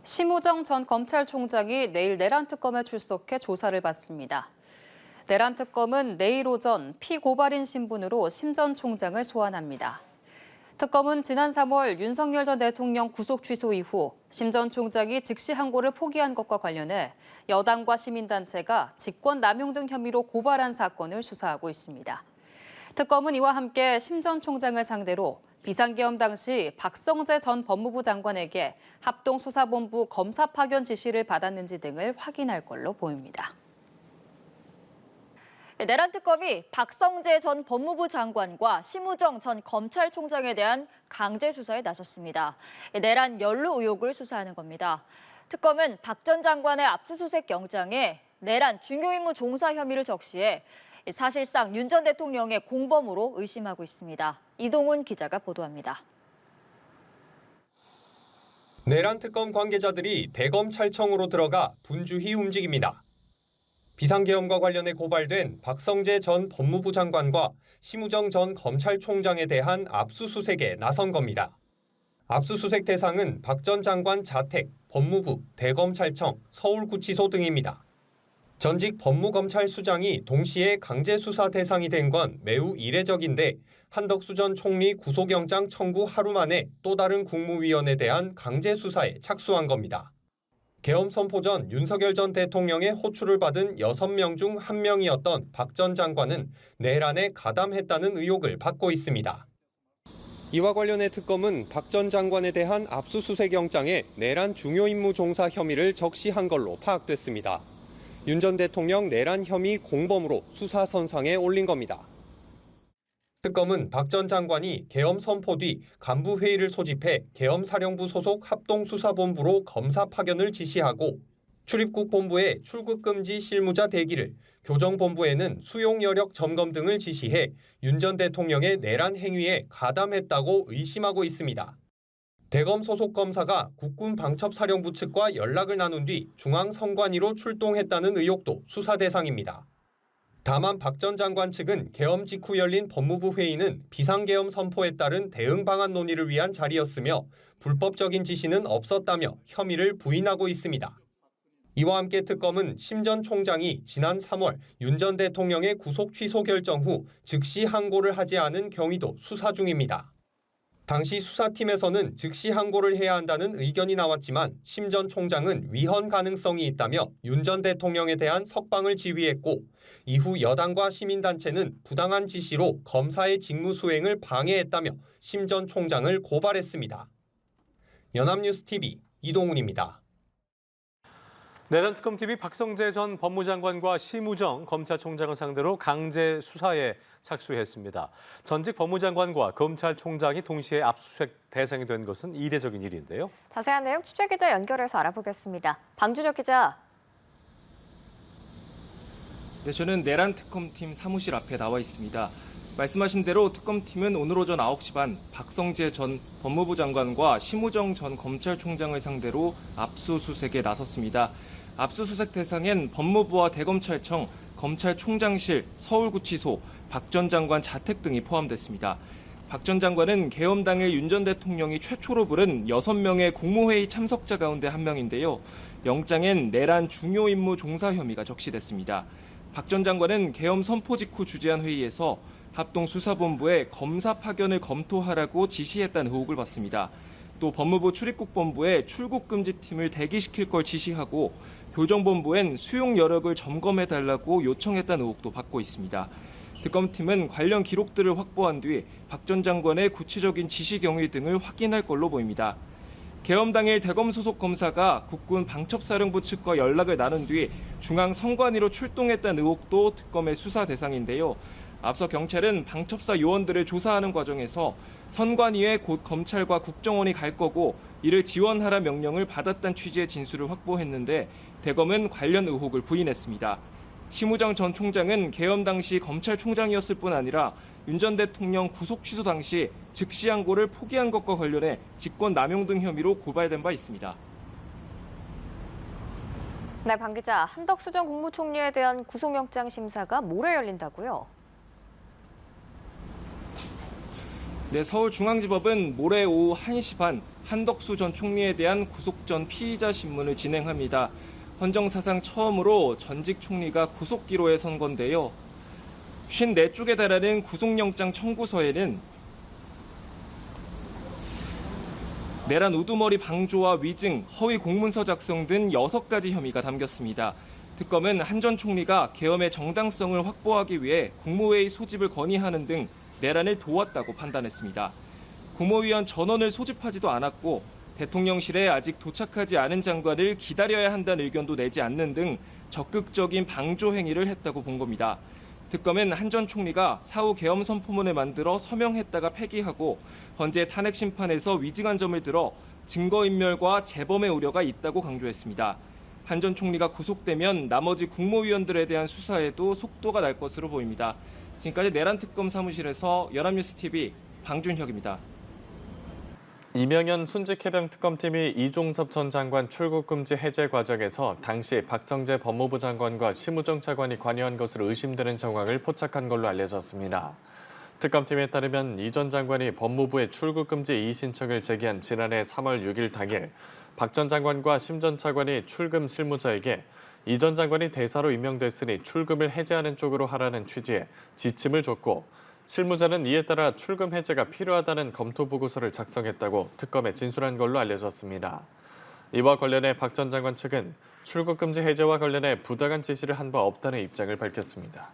심우정 전 검찰총장이 내일 내란 특검에 출석해 조사를 받습니다. 내란 특검은 내일 오전 피고발인 신분으로 심 전 총장을 소환합니다. 특검은 지난 3월 윤석열 전 대통령 구속 취소 이후 심 전 총장이 즉시 항고를 포기한 것과 관련해 여당과 시민단체가 직권남용 등 혐의로 고발한 사건을 수사하고 있습니다. 특검은 이와 함께 심 전 총장을 상대로 비상계엄 당시 박성재 전 법무부 장관에게 합동수사본부 검사 파견 지시를 받았는지 등을 확인할 걸로 보입니다. 내란 특검이 박성재 전 법무부 장관과 심우정 전 검찰총장에 대한 강제 수사에 나섰습니다. 내란 연루 의혹을 수사하는 겁니다. 특검은 박 전 장관의 압수수색 영장에 내란 중요 임무 종사 혐의를 적시해 사실상 윤 전 대통령의 공범으로 의심하고 있습니다. 이동훈 기자가 보도합니다. 내란 특검 관계자들이 대검찰청으로 들어가 분주히 움직입니다. 비상계엄과 관련해 고발된 박성재 전 법무부 장관과 심우정 전 검찰총장에 대한 압수수색에 나선 겁니다. 압수수색 대상은 박 전 장관 자택, 법무부, 대검찰청, 서울구치소 등입니다. 전직 법무검찰수장이 동시에 강제수사 대상이 된 건 매우 이례적인데 한덕수 전 총리 구속영장 청구 하루 만에 또 다른 국무위원에 대한 강제수사에 착수한 겁니다. 계엄 선포 전 윤석열 전 대통령의 호출을 받은 6명 중 1명이었던 박 전 장관은 내란에 가담했다는 의혹을 받고 있습니다. 이와 관련해 특검은 박 전 장관에 대한 압수수색 영장에 내란 중요 임무 종사 혐의를 적시한 걸로 파악됐습니다. 윤 전 대통령 내란 혐의 공범으로 수사선상에 올린 겁니다. 특검은 박 전 장관이 계엄 선포 뒤 간부회의를 소집해 계엄사령부 소속 합동수사본부로 검사 파견을 지시하고 출입국 본부에 출국금지 실무자 대기를, 교정본부에는 수용 여력 점검 등을 지시해 윤 전 대통령의 내란 행위에 가담했다고 의심하고 있습니다. 대검 소속 검사가 국군 방첩사령부 측과 연락을 나눈 뒤 중앙선관위로 출동했다는 의혹도 수사 대상입니다. 다만 박 전 장관 측은 계엄 직후 열린 법무부 회의는 비상계엄 선포에 따른 대응 방안 논의를 위한 자리였으며 불법적인 지시는 없었다며 혐의를 부인하고 있습니다. 이와 함께 특검은 심 전 총장이 지난 3월 윤 전 대통령의 구속 취소 결정 후 즉시 항고를 하지 않은 경위도 수사 중입니다. 당시 수사팀에서는 즉시 항고를 해야 한다는 의견이 나왔지만 심 전 총장은 위헌 가능성이 있다며 윤 전 대통령에 대한 석방을 지휘했고 이후 여당과 시민단체는 부당한 지시로 검사의 직무 수행을 방해했다며 심 전 총장을 고발했습니다. 연합뉴스TV 이동훈입니다. 내란 특검팀이 박성재 전 법무장관과 심우정 검찰총장을 상대로 강제 수사에 착수했습니다. 전직 법무장관과 검찰총장이 동시에 압수수색 대상이 된 것은 이례적인 일인데요. 자세한 내용 취재 기자 연결해서 알아보겠습니다. 방주적 기자. 네, 저는 내란 특검팀 사무실 앞에 나와 있습니다. 말씀하신 대로 특검팀은 오늘 오전 9시 반 박성재 전 법무부 장관과 심우정 전 검찰총장을 상대로 압수수색에 나섰습니다. 압수수색 대상엔 법무부와 대검찰청, 검찰총장실, 서울구치소, 박 전 장관 자택 등이 포함됐습니다. 박 전 장관은 계엄 당일 윤 전 대통령이 최초로 부른 6명의 국무회의 참석자 가운데 한 명인데요. 영장엔 내란 중요 임무 종사 혐의가 적시됐습니다. 박 전 장관은 계엄 선포 직후 주재한 회의에서 합동수사본부에 검사 파견을 검토하라고 지시했다는 의혹을 받습니다. 또 법무부 출입국본부에 출국금지팀을 대기시킬 걸 지시하고 교정본부엔 수용 여력을 점검해달라고 요청했다는 의혹도 받고 있습니다. 특검팀은 관련 기록들을 확보한 뒤 박 전 장관의 구체적인 지시 경위 등을 확인할 걸로 보입니다. 계엄 당일 대검 소속 검사가 국군 방첩사령부 측과 연락을 나눈 뒤 중앙선관위로 출동했다는 의혹도 특검의 수사 대상인데요. 앞서 경찰은 방첩사 요원들을 조사하는 과정에서 선관위에 곧 검찰과 국정원이 갈 거고 이를 지원하라 명령을 받았다는 취지의 진술을 확보했는데 대검은 관련 의혹을 부인했습니다. 심우정 전 총장은 계엄 당시 검찰총장이었을 뿐 아니라 윤 전 대통령 구속 취소 당시 즉시 항고를 포기한 것과 관련해 직권남용 등 혐의로 고발된 바 있습니다. 네, 방 기자. 한덕수 전 국무총리에 대한 구속영장 심사가 모레 열린다고요? 네, 서울중앙지법은 모레 오후 1시 반 한덕수 전 총리에 대한 구속 전 피의자 신문을 진행합니다. 헌정 사상 처음으로 전직 총리가 구속기로에 선 건데요. 54쪽에 달하는 구속영장 청구서에는 내란 우두머리 방조와 위증, 허위 공문서 작성 등 6가지 혐의가 담겼습니다. 특검은 한 전 총리가 계엄의 정당성을 확보하기 위해 국무회의 소집을 건의하는 등 내란을 도왔다고 판단했습니다. 국무위원 전원을 소집하지도 않았고 대통령실에 아직 도착하지 않은 장관을 기다려야 한다는 의견도 내지 않는 등 적극적인 방조 행위를 했다고 본 겁니다. 특검은 한 전 총리가 사후 계엄 선포문을 만들어 서명했다가 폐기하고 헌재 탄핵 심판에서 위증한 점을 들어 증거인멸과 재범의 우려가 있다고 강조했습니다. 한 전 총리가 구속되면 나머지 국무위원들에 대한 수사에도 속도가 날 것으로 보입니다. 지금까지 내란 특검 사무실에서 연합뉴스TV 방준혁입니다. 이명현 순직해병특검팀이 이종섭 전 장관 출국 금지 해제 과정에서 당시 박성재 법무부 장관과 심우정 차관이 관여한 것으로 의심되는 정황을 포착한 걸로 알려졌습니다. 특검팀에 따르면 이 전 장관이 법무부에 출국 금지 이의 신청을 제기한 지난해 3월 6일 당일 박 전 장관과 심 전 차관이 출금 실무자에게 이 전 장관이 대사로 임명됐으니 출금을 해제하는 쪽으로 하라는 취지의 지침을 줬고 실무자는 이에 따라 출금 해제가 필요하다는 검토 보고서를 작성했다고 특검에 진술한 걸로 알려졌습니다. 이와 관련해 박 전 장관 측은 출국 금지 해제와 관련해 부당한 지시를 한 바 없다는 입장을 밝혔습니다.